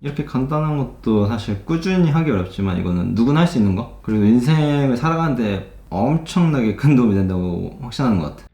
이렇게 간단한 것도 사실 꾸준히 하기 어렵지만 이거는 누구나 할 수 있는 거, 그리고 인생을 살아가는데 엄청나게 큰 도움이 된다고 확신하는 것 같아.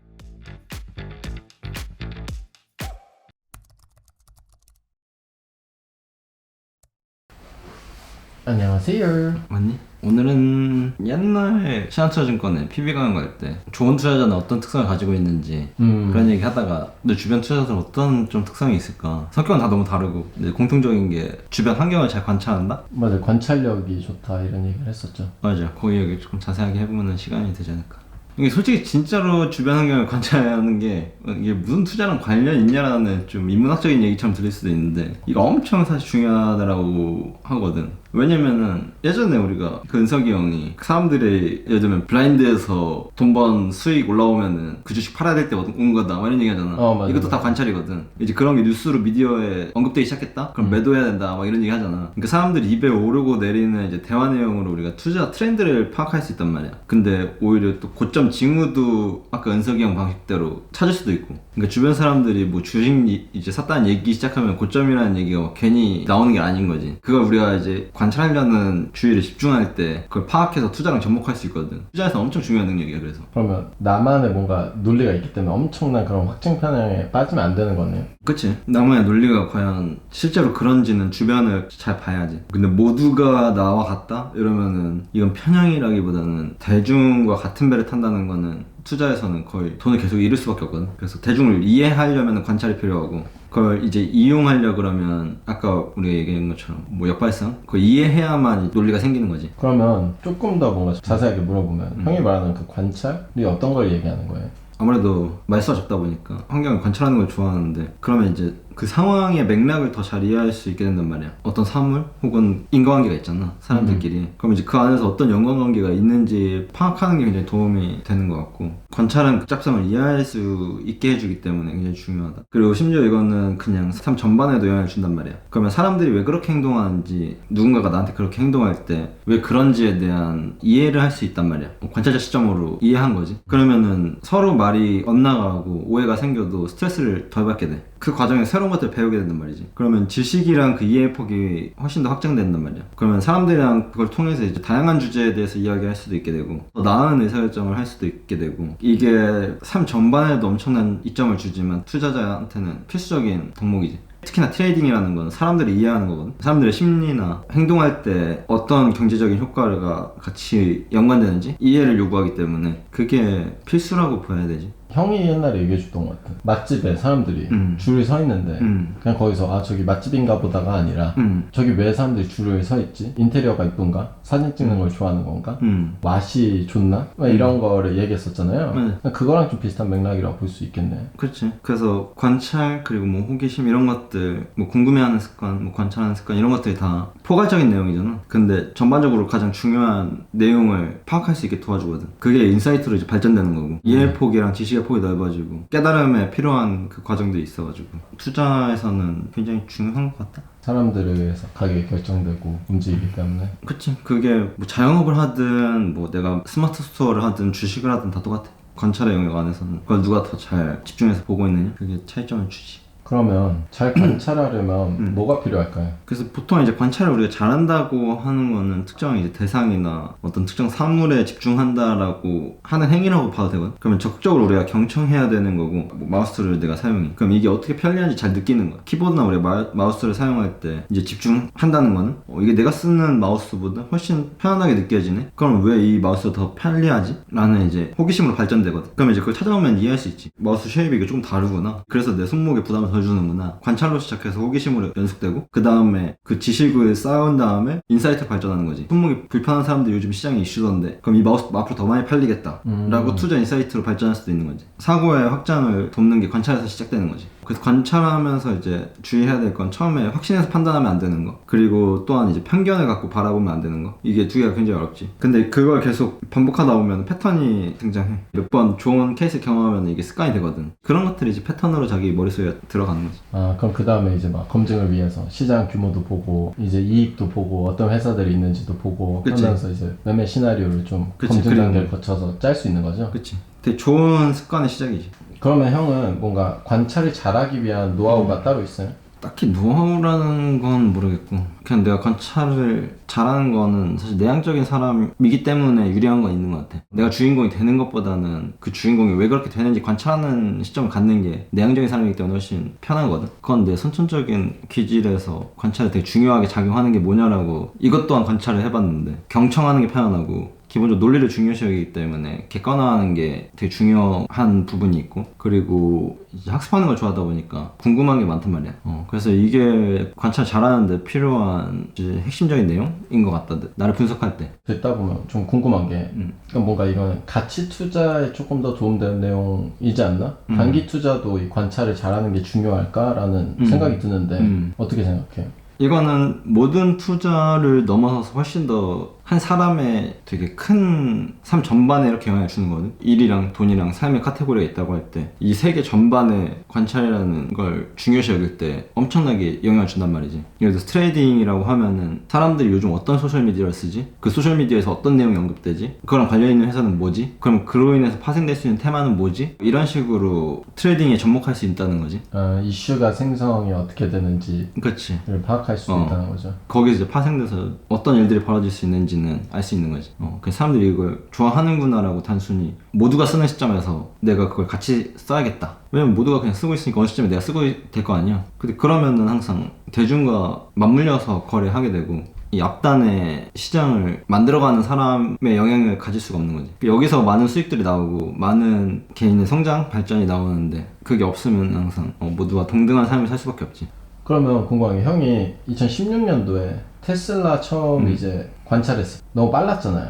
안녕하세요. 맞니? 오늘은 옛날 신한투자증권에 PB 강연 갈 때 좋은 투자자는 어떤 특성을 가지고 있는지 그런 얘기 하다가 너 주변 투자자들은 어떤 좀 특성이 있을까? 성격은 다 너무 다르고 근데 공통적인 게 주변 환경을 잘 관찰한다? 맞아, 관찰력이 좋다 이런 얘기를 했었죠. 맞아. 거기 얘기 조금 자세하게 해보면 시간이 되지 않을까. 이게 솔직히 진짜로 주변 환경을 관찰하는 게 이게 무슨 투자랑 관련 있냐라는 좀 인문학적인 얘기처럼 들릴 수도 있는데 이거 엄청 사실 중요하다고 하거든. 왜냐면은 예전에 우리가 그 은석이 형이 사람들이 예를 들면 블라인드에서 돈 번 수익 올라오면은 그 주식 팔아야 될 때 온 거다 막 이런 얘기 하잖아. 맞아, 이것도 맞아. 다 관찰이거든. 이제 그런 게 뉴스로 미디어에 언급되기 시작했다? 그럼 매도해야 된다 막 이런 얘기 하잖아. 그러니까 사람들이 입에 오르고 내리는 이제 대화 내용으로 우리가 투자 트렌드를 파악할 수 있단 말이야. 근데 오히려 또 고점 징후도 아까 은석이 형 방식대로 찾을 수도 있고. 그러니까 주변 사람들이 뭐 주식 이제 샀다는 얘기 시작하면 고점이라는 얘기가 막 괜히 나오는 게 아닌 거지. 그걸 우리가 이제 관찰하려는 주의를 집중할 때 그걸 파악해서 투자랑 접목할 수 있거든. 투자에서 엄청 중요한 능력이야. 그래서 그러면 나만의 뭔가 논리가 있기 때문에 엄청난 그런 확증 편향에 빠지면 안 되는 거네요. 그치. 나만의 논리가 과연 실제로 그런지는 주변을 잘 봐야지. 근데 모두가 나와 같다? 이러면은 이건 편향이라기보다는 대중과 같은 배를 탄다는 거는 투자에서는 거의 돈을 계속 잃을 수밖에 없거든. 그래서 대중을 이해하려면 관찰이 필요하고 그걸 이제 이용하려 그러면 아까 우리가 얘기한 것처럼 뭐 역발상? 그걸 이해해야만 논리가 생기는 거지. 그러면 조금 더 뭔가 자세하게 물어보면 형이 말하는 그 관찰이 어떤 걸 얘기하는 거예요? 아무래도 말수가 적다 보니까 환경을 관찰하는 걸 좋아하는데 그러면 이제 그 상황의 맥락을 더 잘 이해할 수 있게 된단 말이야. 어떤 사물 혹은 인과관계가 있잖아 사람들끼리. 그럼 이제 그 안에서 어떤 연관관계가 있는지 파악하는 게 굉장히 도움이 되는 것 같고 관찰은 복잡성을 이해할 수 있게 해주기 때문에 굉장히 중요하다. 그리고 심지어 이거는 그냥 삶 전반에도 영향을 준단 말이야. 그러면 사람들이 왜 그렇게 행동하는지 누군가가 나한테 그렇게 행동할 때 왜 그런지에 대한 이해를 할 수 있단 말이야. 관찰자 시점으로 이해한 거지. 그러면은 서로 말이 엇나가고 오해가 생겨도 스트레스를 덜 받게 돼. 그 과정에 새로운 것들을 배우게 된단 말이지. 그러면 지식이랑 그 이해 폭이 훨씬 더 확장된단 말이야. 그러면 사람들이랑 그걸 통해서 이제 다양한 주제에 대해서 이야기할 수도 있게 되고 더 나은 의사결정을 할 수도 있게 되고 이게 삶 전반에도 엄청난 이점을 주지만 투자자한테는 필수적인 덕목이지. 특히나 트레이딩이라는 건 사람들이 이해하는 거거든. 사람들의 심리나 행동할 때 어떤 경제적인 효과가 같이 연관되는지 이해를 요구하기 때문에 그게 필수라고 봐야 되지. 형이 옛날에 얘기해 줬던 것 같아. 맛집에 사람들이 줄을 서 있는데 그냥 거기서 아 저기 맛집인가 보다가 아니라 저기 왜 사람들이 줄을 서 있지? 인테리어가 이쁜가? 사진 찍는 걸 좋아하는 건가? 맛이 좋나? 막 이런 거를 얘기했었잖아요. 그거랑 좀 비슷한 맥락이라고 볼 수 있겠네. 그렇지. 그래서 관찰 그리고 뭐 호기심 이런 것들 뭐 궁금해하는 습관 뭐 관찰하는 습관 이런 것들이 다 포괄적인 내용이잖아. 근데 전반적으로 가장 중요한 내용을 파악할 수 있게 도와주거든. 그게 인사이트로 이제 발전되는 거고 이해 폭이랑 지식의 폭이 넓어지고 깨달음에 필요한 그 과정들이 있어가지고 투자에서는 굉장히 중요한 것 같다. 사람들을 위해서 가격이 결정되고 움직이기 때문에. 그치. 그게 뭐 자영업을 하든 뭐 내가 스마트 스토어를 하든 주식을 하든 다 똑같아. 관찰의 영역 안에서는 그걸 누가 더 잘 집중해서 보고 있느냐 그게 차이점을 주지. 그러면 잘 관찰하려면 뭐가 필요할까요? 그래서 보통 이제 관찰을 우리가 잘한다고 하는 거는 특정 이제 대상이나 어떤 특정 사물에 집중한다라고 하는 행위라고 봐도 되거든. 그러면 적극적으로 우리가 경청해야 되는 거고 뭐 마우스를 내가 사용해. 그럼 이게 어떻게 편리한지 잘 느끼는 거야. 키보드나 우리가 마우스를 사용할 때 이제 집중한다는 거는 이게 내가 쓰는 마우스보다 훨씬 편안하게 느껴지네. 그럼 왜 이 마우스가 더 편리하지? 라는 이제 호기심으로 발전되거든. 그러면 이제 그걸 찾아보면 이해할 수 있지. 마우스 쉐입이 이게 조금 다르구나. 그래서 내 손목에 부담을 덜 주는구나. 관찰로 시작해서 호기심으로 연속되고 그 다음에 그 지식을 쌓은 다음에 인사이트 발전하는 거지. 손목이 불편한 사람들 요즘 시장에 이슈던데 그럼 이 마우스 앞으로 더 많이 팔리겠다 라고 투자 인사이트로 발전할 수도 있는 거지. 사고의 확장을 돕는 게 관찰에서 시작되는 거지. 그래서 관찰하면서 이제 주의해야 될 건 처음에 확신해서 판단하면 안 되는 거, 그리고 또한 이제 편견을 갖고 바라보면 안 되는 거. 이게 두 개가 굉장히 어렵지. 근데 그걸 계속 반복하다 보면 패턴이 등장해. 몇 번 좋은 케이스 경험하면 이게 습관이 되거든. 그런 것들이 이제 패턴으로 자기 머릿속에 들어가는 거지. 아 그럼 그 다음에 이제 막 검증을 위해서 시장 규모도 보고 이제 이익도 보고 어떤 회사들이 있는지도 보고 그치. 하면서 이제 매매 시나리오를 좀 그치, 검증 그리고 단계를 거쳐서 짤 수 있는 거죠. 그치. 되게 좋은 습관의 시작이지. 그러면 형은 뭔가 관찰을 잘하기 위한 노하우가 따로 있어요? 딱히 노하우라는 건 모르겠고 그냥 내가 관찰을 잘하는 거는 사실 내향적인 사람이기 때문에 유리한 건 있는 것 같아. 내가 주인공이 되는 것보다는 그 주인공이 왜 그렇게 되는지 관찰하는 시점을 갖는 게 내향적인 사람이기 때문에 훨씬 편하거든. 그건 내 선천적인 기질에서 관찰이 되게 중요하게 작용하는 게 뭐냐라고 이것 또한 관찰을 해봤는데 경청하는 게 편안하고 기본적으로 논리를 중요시 여기기 때문에 객관화하는 게 되게 중요한 부분이 있고 그리고 이제 학습하는 걸 좋아하다 보니까 궁금한 게 많단 말이야. 그래서 이게 관찰 잘하는데 필요한 이제 핵심적인 내용인 것 같다. 나를 분석할 때. 듣다 보면 좀 궁금한 게 그러니까 뭔가 이건 가치 투자에 조금 더 도움되는 내용이지 않나? 단기 투자도 이 관찰을 잘하는 게 중요할까라는 생각이 드는데 어떻게 생각해요? 이거는 모든 투자를 넘어서서 훨씬 더 한 사람의 되게 큰 삶 전반에 이렇게 영향을 주는 거거든. 일이랑 돈이랑 삶의 카테고리가 있다고 할 때 이 세 개 전반에 관찰이라는 걸 중요시 여길 때 엄청나게 영향을 준단 말이지. 예를 들어서 트레이딩이라고 하면은 사람들이 요즘 어떤 소셜미디어를 쓰지? 그 소셜미디어에서 어떤 내용이 언급되지? 그거랑 관련 있는 회사는 뭐지? 그럼 그로 인해서 파생될 수 있는 테마는 뭐지? 이런 식으로 트레이딩에 접목할 수 있다는 거지. 이슈가 생성이 어떻게 되는지를 그치. 파악할 수 있다는 거죠. 거기서 이제 파생돼서 어떤 일들이 벌어질 수 있는지는 알 수 있는 거지. 그래서 사람들이 이걸 좋아하는구나라고 단순히 모두가 쓰는 시점에서 내가 그걸 같이 써야겠다. 왜냐면 모두가 그냥 쓰고 있으니까 어느 시점에 내가 쓰고 될 거 아니야. 근데 그러면은 항상 대중과 맞물려서 거래하게 되고 이 앞단의 시장을 만들어가는 사람의 영향을 가질 수가 없는 거지. 여기서 많은 수익들이 나오고 많은 개인의 성장, 발전이 나오는데 그게 없으면 항상 모두가 동등한 삶을 살 수밖에 없지. 그러면 궁금한 게 형이 2016년도에 테슬라 처음 이제 관찰했어. 너무 빨랐잖아요.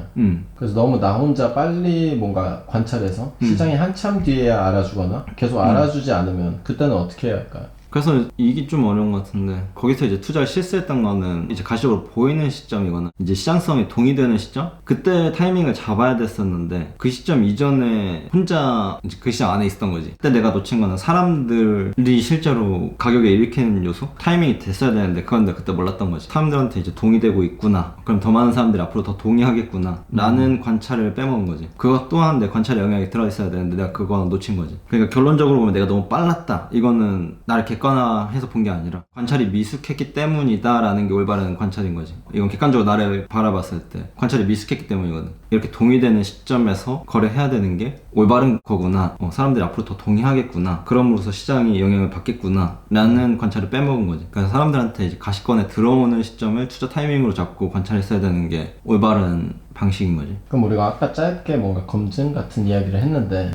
그래서 너무 나 혼자 빨리 뭔가 관찰해서 시장이 한참 뒤에야 알아주거나 계속 알아주지 않으면 그때는 어떻게 해야 할까요? 그래서 이게 좀 어려운 것 같은데 거기서 이제 투자를 실수했던 거는 이제 가시적으로 보이는 시점이거나 이제 시장성이 동의되는 시점? 그때 타이밍을 잡아야 됐었는데 그 시점 이전에 혼자 이제 그 시장 안에 있었던 거지. 그때 내가 놓친 거는 사람들이 실제로 가격에 일으키는 요소? 타이밍이 됐어야 되는데 그건 내가 그때 몰랐던 거지. 사람들한테 이제 동의되고 있구나. 그럼 더 많은 사람들이 앞으로 더 동의하겠구나 라는 관찰을 빼먹은 거지. 그것 또한 내 관찰에 영향이 들어있어야 되는데 내가 그거 놓친 거지. 그러니까 결론적으로 보면 내가 너무 빨랐다. 이거는 나를 객관화해서 본 게 아니라 관찰이 미숙했기 때문이다 라는 게 올바른 관찰인 거지. 이건 객관적으로 나를 바라봤을 때 관찰이 미숙했기 때문이거든. 이렇게 동의되는 시점에서 거래해야 되는 게 올바른 거구나. 사람들이 앞으로 더 동의하겠구나. 그럼으로써 시장이 영향을 받겠구나 라는 관찰을 빼먹은 거지. 그래서 사람들한테 이제 가시권에 들어오는 시점을 투자 타이밍으로 잡고 관찰했어야 되는 게 올바른 방식인 거지. 그럼 우리가 아까 짧게 뭔가 검증 같은 이야기를 했는데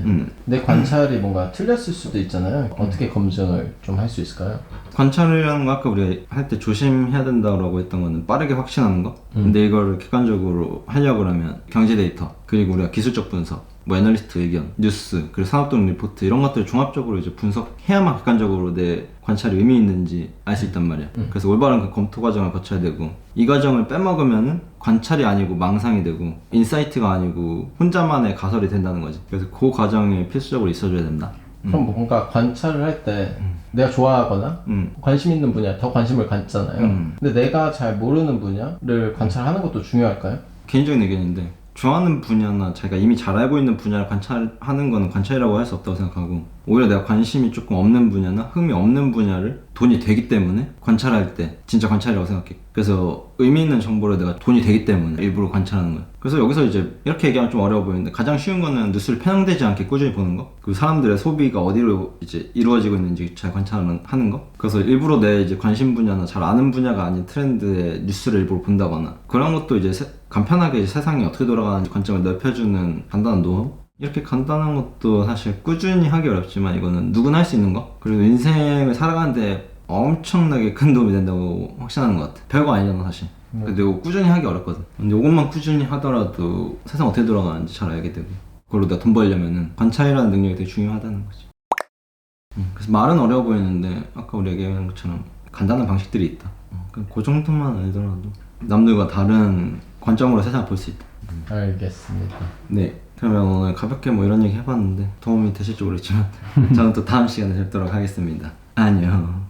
내 관찰이 뭔가 틀렸을 수도 있잖아요. 어떻게 검증을 좀 할 수 있을까요? 관찰이라는 거 아까 우리가 할 때 조심해야 된다고 했던 거는 빠르게 확신하는 거. 근데 이거를 객관적으로 하려고 하면 경제 데이터 그리고 우리가 기술적 분석 뭐 애널리스트 의견, 뉴스, 그리고 산업동 리포트 이런 것들을 종합적으로 이제 분석해야만 객관적으로 내 관찰이 의미 있는지 알 수 있단 말이야. 그래서 올바른 그 검토 과정을 거쳐야 되고 이 과정을 빼먹으면은 관찰이 아니고 망상이 되고 인사이트가 아니고 혼자만의 가설이 된다는 거지. 그래서 그 과정이 필수적으로 있어줘야 된다. 그럼 뭔가 관찰을 할 때 내가 좋아하거나 관심 있는 분야 더 관심을 갖잖아요. 근데 내가 잘 모르는 분야를 관찰하는 것도 중요할까요? 개인적인 의견인데 좋아하는 분야나 자기가 이미 잘 알고 있는 분야를 관찰하는 거는 관찰이라고 할 수 없다고 생각하고 오히려 내가 관심이 조금 없는 분야나 흥미 없는 분야를 돈이 되기 때문에 관찰할 때 진짜 관찰이라고 생각해. 그래서 의미 있는 정보를 내가 돈이 되기 때문에 일부러 관찰하는 거야. 그래서 여기서 이제 이렇게 얘기하면 좀 어려워 보이는데 가장 쉬운 거는 뉴스를 편향되지 않게 꾸준히 보는 거. 그리고 사람들의 소비가 어디로 이제 이루어지고 있는지 잘 관찰하는 거. 그래서 일부러 내 이제 관심 분야나 잘 아는 분야가 아닌 트렌드의 뉴스를 일부러 본다거나 그런 것도 이제 간편하게 이제 세상이 어떻게 돌아가는지 관점을 넓혀주는 간단한 노하우? 이렇게 간단한 것도 사실 꾸준히 하기 어렵지만 이거는 누구나 할 수 있는 거. 그리고 인생을 살아가는데 엄청나게 큰 도움이 된다고 확신하는 것 같아. 별거 아니잖아 사실. 근데 이거 꾸준히 하기 어렵거든. 근데 이것만 꾸준히 하더라도 세상 어떻게 돌아가는지 잘 알게 되고 그걸로 내가 돈 벌려면은 관찰이라는 능력이 되게 중요하다는 거지. 그래서 말은 어려워 보이는데 아까 우리 얘기한 것처럼 간단한 방식들이 있다. 그 정도만 알더라도 남들과 다른 관점으로 세상을 볼 수 있다. 알겠습니다. 네. 그러면 오늘 가볍게 뭐 이런 얘기 해봤는데 도움이 되실지 모르겠지만 저는 또 다음 시간에 뵙도록 하겠습니다. 안녕.